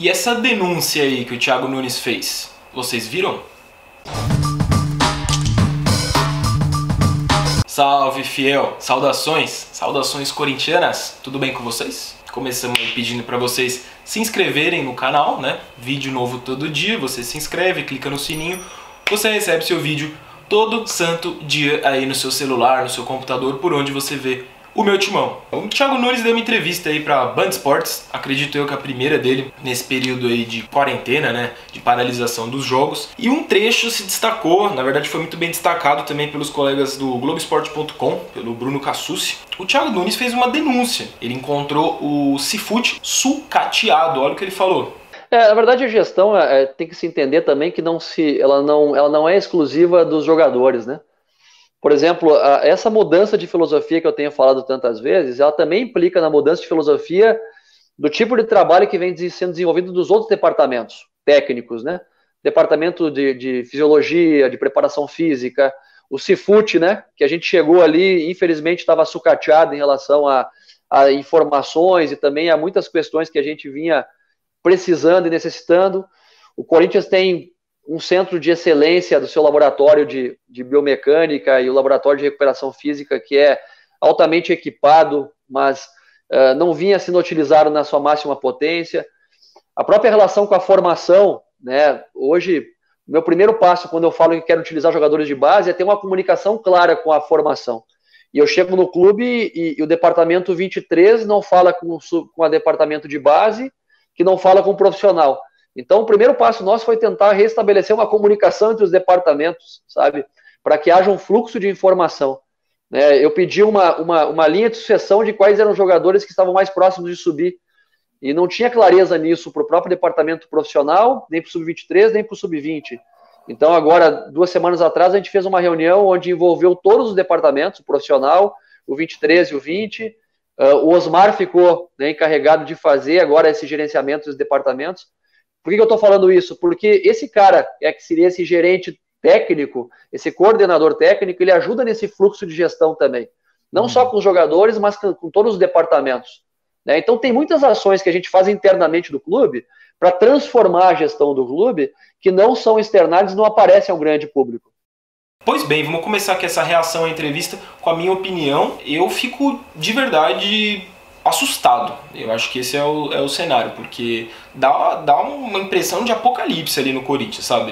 E essa denúncia aí que o Thiago Nunes fez, vocês viram? Salve, fiel! Saudações corintianas! Tudo bem com vocês? Começamos aí pedindo para vocês se inscreverem no canal, né? Vídeo novo todo dia, você se inscreve, clica no sininho, você recebe seu vídeo todo santo dia aí no seu celular, no seu computador, por onde você vê o meu timão. O Thiago Nunes deu uma entrevista aí pra Band Esportes, acredito eu que a primeira dele nesse período aí de quarentena, né, de paralisação dos jogos. E um trecho se destacou, na verdade foi muito bem destacado também pelos colegas do Globoesporte.com, pelo Bruno Cassucci. O Thiago Nunes fez uma denúncia, ele encontrou o Cifute sucateado, olha o que ele falou. Na verdade, a gestão tem que se entender também que ela não é exclusiva dos jogadores, né? Por exemplo, essa mudança de filosofia que eu tenho falado tantas vezes, ela também implica na mudança de filosofia do tipo de trabalho que vem sendo desenvolvido dos outros departamentos técnicos, né? Departamento de fisiologia, de preparação física, o Cifute, né? Que a gente chegou ali, infelizmente estava sucateado em relação a informações e também a muitas questões que a gente vinha precisando e necessitando. O Corinthians tem um centro de excelência do seu laboratório de biomecânica e o laboratório de recuperação física que é altamente equipado, mas não vinha sendo utilizado na sua máxima potência. A própria relação com a formação, né? Hoje, o meu primeiro passo quando eu falo que quero utilizar jogadores de base é ter uma comunicação clara com a formação. E eu chego no clube e o departamento 23 não fala com o departamento de base, que não fala com o profissional. Então, o primeiro passo nosso foi tentar restabelecer uma comunicação entre os departamentos, sabe? Para que haja um fluxo de informação. Eu pedi uma linha de sucessão de quais eram os jogadores que estavam mais próximos de subir. E não tinha clareza nisso para o próprio departamento profissional, nem para o Sub-23, nem para o Sub-20. Então, agora, 2 semanas atrás, a gente fez uma reunião onde envolveu todos os departamentos, o profissional, o 23 e o 20. O Osmar ficou, né, encarregado de fazer agora esse gerenciamento dos departamentos. Por que eu estou falando isso? Porque esse cara, que seria esse gerente técnico, esse coordenador técnico, ele ajuda nesse fluxo de gestão também. Não só com os jogadores, mas com todos os departamentos. Né? Então tem muitas ações que a gente faz internamente do clube para transformar a gestão do clube que não são externadas e não aparecem ao grande público. Pois bem, vamos começar aqui essa reação à entrevista com a minha opinião. Eu fico de verdade assustado. Eu acho que esse é o cenário, porque dá uma impressão de apocalipse ali no Corinthians, sabe?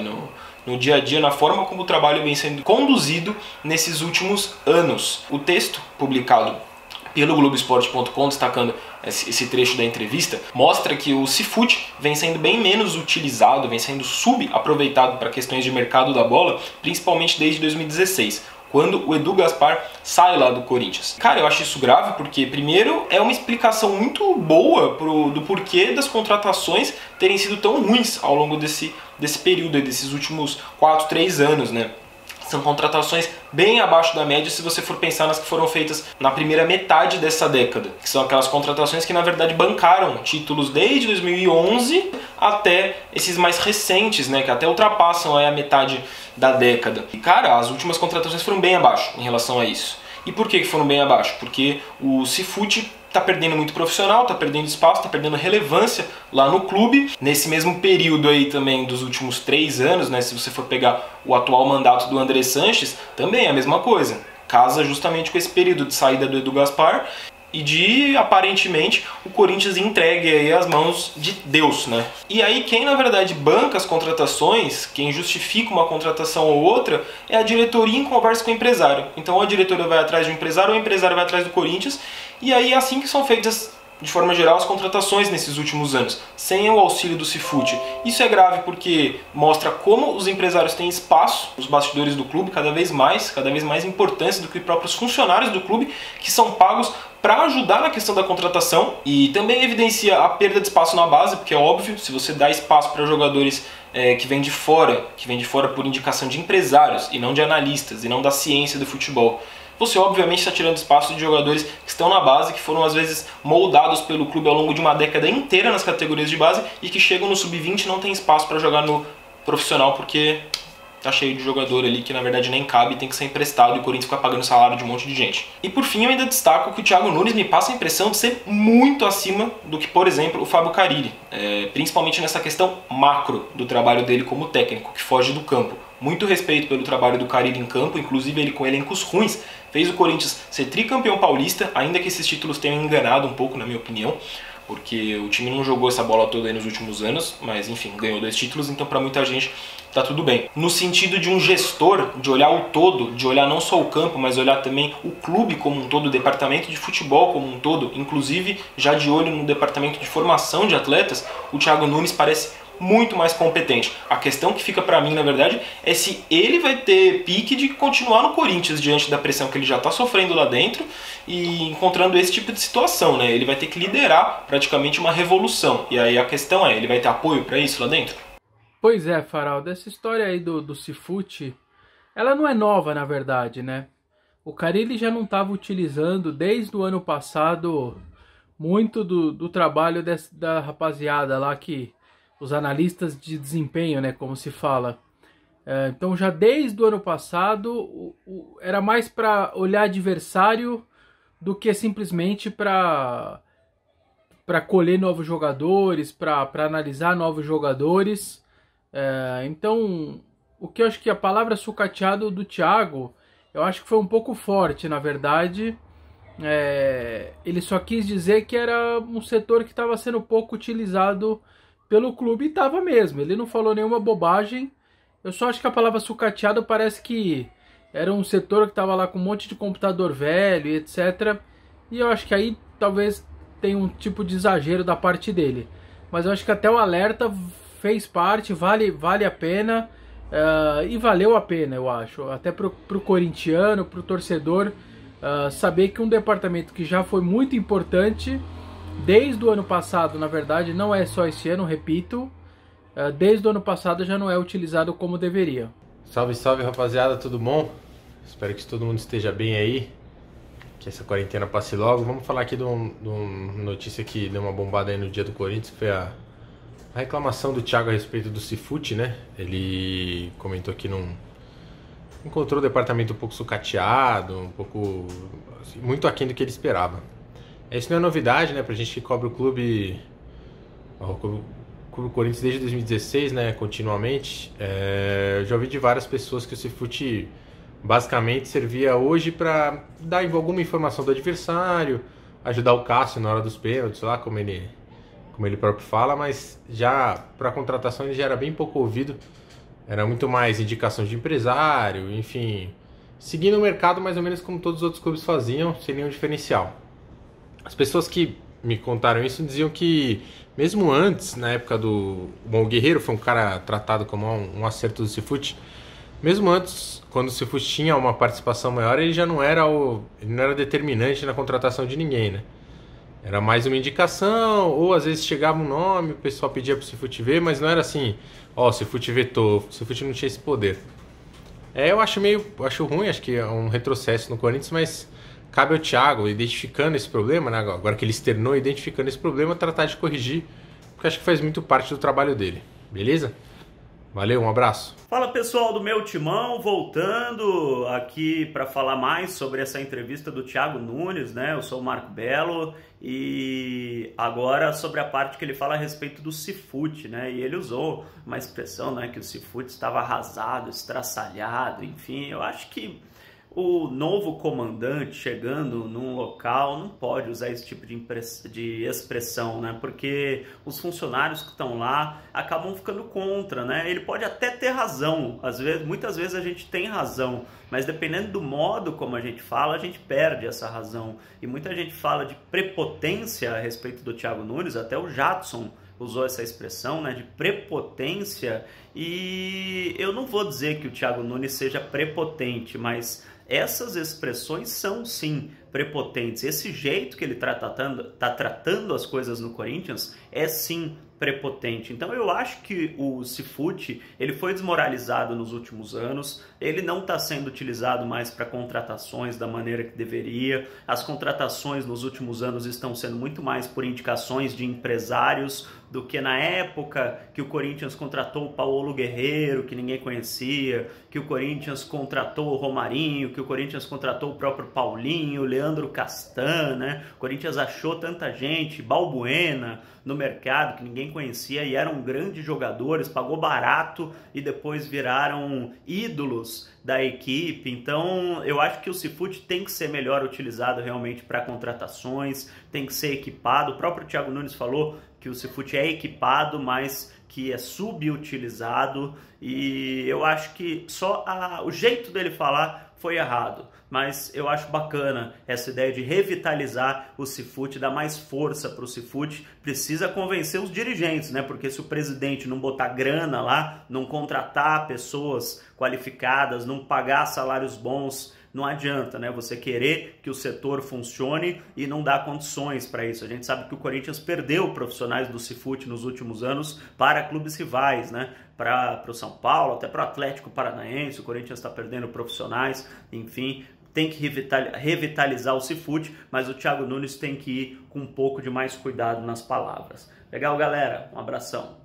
No dia a dia, na forma como o trabalho vem sendo conduzido nesses últimos anos. O texto publicado pelo Globoesporte.com, destacando esse trecho da entrevista, mostra que o Cifute vem sendo bem menos utilizado, vem sendo subaproveitado para questões de mercado da bola, principalmente desde 2016. Quando o Edu Gaspar sai lá do Corinthians. Cara, eu acho isso grave porque, primeiro, é uma explicação muito boa do porquê das contratações terem sido tão ruins ao longo desse período, desses últimos 4, 3 anos, né? São contratações bem abaixo da média se você for pensar nas que foram feitas na primeira metade dessa década, que são aquelas contratações que na verdade bancaram títulos desde 2011 até esses mais recentes, né, que até ultrapassam aí a metade da década. E cara, as últimas contratações foram bem abaixo em relação a isso. E por que foram bem abaixo? Porque o Cifute tá perdendo muito profissional, tá perdendo espaço, tá perdendo relevância lá no clube. Nesse mesmo período aí também dos últimos 3 anos, né, se você for pegar o atual mandato do André Sanches, também é a mesma coisa. Casa justamente com esse período de saída do Edu Gaspar e de, aparentemente, o Corinthians entregue aí as mãos de Deus, né? E aí quem na verdade banca as contratações, quem justifica uma contratação ou outra, é a diretoria em conversa com o empresário. Então a diretoria vai atrás do empresário, ou o empresário vai atrás do Corinthians, e aí é assim que são feitas, de forma geral, as contratações nesses últimos anos, sem o auxílio do Cifute. Isso é grave porque mostra como os empresários têm espaço, os bastidores do clube, cada vez mais importância do que os próprios funcionários do clube, que são pagos para ajudar na questão da contratação, e também evidencia a perda de espaço na base, porque é óbvio, se você dá espaço para jogadores que vêm de fora por indicação de empresários e não de analistas e não da ciência do futebol, você obviamente está tirando espaço de jogadores que estão na base, que foram às vezes moldados pelo clube ao longo de uma década inteira nas categorias de base e que chegam no sub-20 e não tem espaço para jogar no profissional porque tá cheio de jogador ali que na verdade nem cabe, tem que ser emprestado e o Corinthians fica pagando salário de um monte de gente. E por fim eu ainda destaco que o Thiago Nunes me passa a impressão de ser muito acima do que, por exemplo, o Fábio Carille, principalmente nessa questão macro do trabalho dele como técnico, que foge do campo. Muito respeito pelo trabalho do Carille em campo, inclusive ele com elencos ruins fez o Corinthians ser tricampeão paulista, ainda que esses títulos tenham enganado um pouco, na minha opinião, porque o time não jogou essa bola toda aí nos últimos anos, mas enfim, ganhou 2 títulos, então para muita gente tá tudo bem. No sentido de um gestor, de olhar o todo, de olhar não só o campo, mas olhar também o clube como um todo, o departamento de futebol como um todo, inclusive já de olho no departamento de formação de atletas, o Thiago Nunes parece muito mais competente. A questão que fica pra mim, na verdade, é se ele vai ter pique de continuar no Corinthians diante da pressão que ele já tá sofrendo lá dentro e encontrando esse tipo de situação, né? Ele vai ter que liderar praticamente uma revolução. E aí a questão é, ele vai ter apoio pra isso lá dentro? Pois é, Faraldo, essa história aí do Cifutti, ela não é nova, na verdade, né? O Carille já não estava utilizando desde o ano passado muito do trabalho da rapaziada lá, que os analistas de desempenho, né, como se fala. Então já desde o ano passado era mais para olhar adversário do que simplesmente para colher novos jogadores, para analisar novos jogadores. Então, o que eu acho que a palavra sucateado do Thiago, eu acho que foi um pouco forte, na verdade. Ele só quis dizer que era um setor que estava sendo pouco utilizado pelo clube, e estava mesmo. Ele não falou nenhuma bobagem. Eu só acho que a palavra sucateado parece que era um setor que estava lá com um monte de computador velho e etc. E eu acho que aí talvez tenha um tipo de exagero da parte dele. Mas eu acho que até o alerta fez parte, vale a pena, e valeu a pena, eu acho. Até pro corintiano, pro torcedor, saber que um departamento que já foi muito importante desde o ano passado, na verdade, não é só esse ano, repito, desde o ano passado já não é utilizado como deveria. Salve, salve, rapaziada, tudo bom? Espero que todo mundo esteja bem aí, que essa quarentena passe logo. Vamos falar aqui de uma notícia que deu uma bombada aí no dia do Corinthians, que foi a reclamação do Thiago a respeito do Cifutti, né? Ele comentou que não encontrou o departamento um pouco sucateado, um pouco, assim, muito aquém do que ele esperava. Isso não é novidade, né? Pra gente que cobre o clube Corinthians desde 2016, né? Continuamente. Eu já ouvi de várias pessoas que o Cifutti basicamente servia hoje para dar alguma informação do adversário, ajudar o Cássio na hora dos pênaltis, lá como ele próprio fala, mas já para contratação ele já era bem pouco ouvido. Era muito mais indicação de empresário, enfim, seguindo o mercado mais ou menos como todos os outros clubes faziam, sem nenhum diferencial. As pessoas que me contaram isso diziam que, mesmo antes, na época do... Bom, o Guerreiro foi um cara tratado como um acerto do Cifutti. Mesmo antes, quando o Cifutti tinha uma participação maior, ele já não era ele não era determinante na contratação de ninguém, né? Era mais uma indicação, ou às vezes chegava um nome, o pessoal pedia pro Cifutti ver, mas não era assim, o Cifutti vetou, o Cifutti não tinha esse poder. Eu acho ruim, acho que é um retrocesso no Corinthians, mas cabe ao Thiago, identificando esse problema, né? Agora que ele externou, identificando esse problema, tratar de corrigir, porque acho que faz muito parte do trabalho dele, beleza? Valeu, um abraço. Fala pessoal do meu timão, voltando aqui para falar mais sobre essa entrevista do Thiago Nunes, né? Eu sou o Marco Belo e agora sobre a parte que ele fala a respeito do Cifutti, né? E ele usou uma expressão, né, que o Cifutti estava arrasado, estraçalhado, enfim. Eu acho que o novo comandante chegando num local não pode usar esse tipo de expressão, né? Porque os funcionários que estão lá acabam ficando contra, né? Ele pode até ter razão, muitas vezes a gente tem razão, mas dependendo do modo como a gente fala, a gente perde essa razão. E muita gente fala de prepotência a respeito do Thiago Nunes, até o Jadson usou essa expressão, né, de prepotência, e eu não vou dizer que o Thiago Nunes seja prepotente, mas essas expressões são sim prepotentes. Esse jeito que ele está tratando as coisas no Corinthians é sim prepotente. Então eu acho que o Cifute, ele foi desmoralizado nos últimos anos, ele não está sendo utilizado mais para contratações da maneira que deveria. As contratações nos últimos anos estão sendo muito mais por indicações de empresários do que na época que o Corinthians contratou o Paulo Guerreiro, que ninguém conhecia, que o Corinthians contratou o Romarinho, que o Corinthians contratou o próprio Paulinho, o Leandro Castan, né? O Corinthians achou tanta gente, Balbuena, no mercado que ninguém conhecia e eram grandes jogadores, pagou barato e depois viraram ídolos da equipe. Então eu acho que o Cifute tem que ser melhor utilizado realmente para contratações, tem que ser equipado. O próprio Thiago Nunes falou que o Cifute é equipado, mas que é subutilizado, e eu acho que só o jeito dele falar foi errado, mas eu acho bacana essa ideia de revitalizar o Cifute, dar mais força para o Cifute. Precisa convencer os dirigentes, né? Porque se o presidente não botar grana lá, não contratar pessoas qualificadas, não pagar salários bons, não adianta, né? Você querer que o setor funcione e não dar condições para isso. A gente sabe que o Corinthians perdeu profissionais do Cifute nos últimos anos para clubes rivais, né? Para o São Paulo, até para o Atlético Paranaense, o Corinthians está perdendo profissionais, enfim, tem que revitalizar o Cifute, mas o Thiago Nunes tem que ir com um pouco de mais cuidado nas palavras. Legal, galera? Um abração.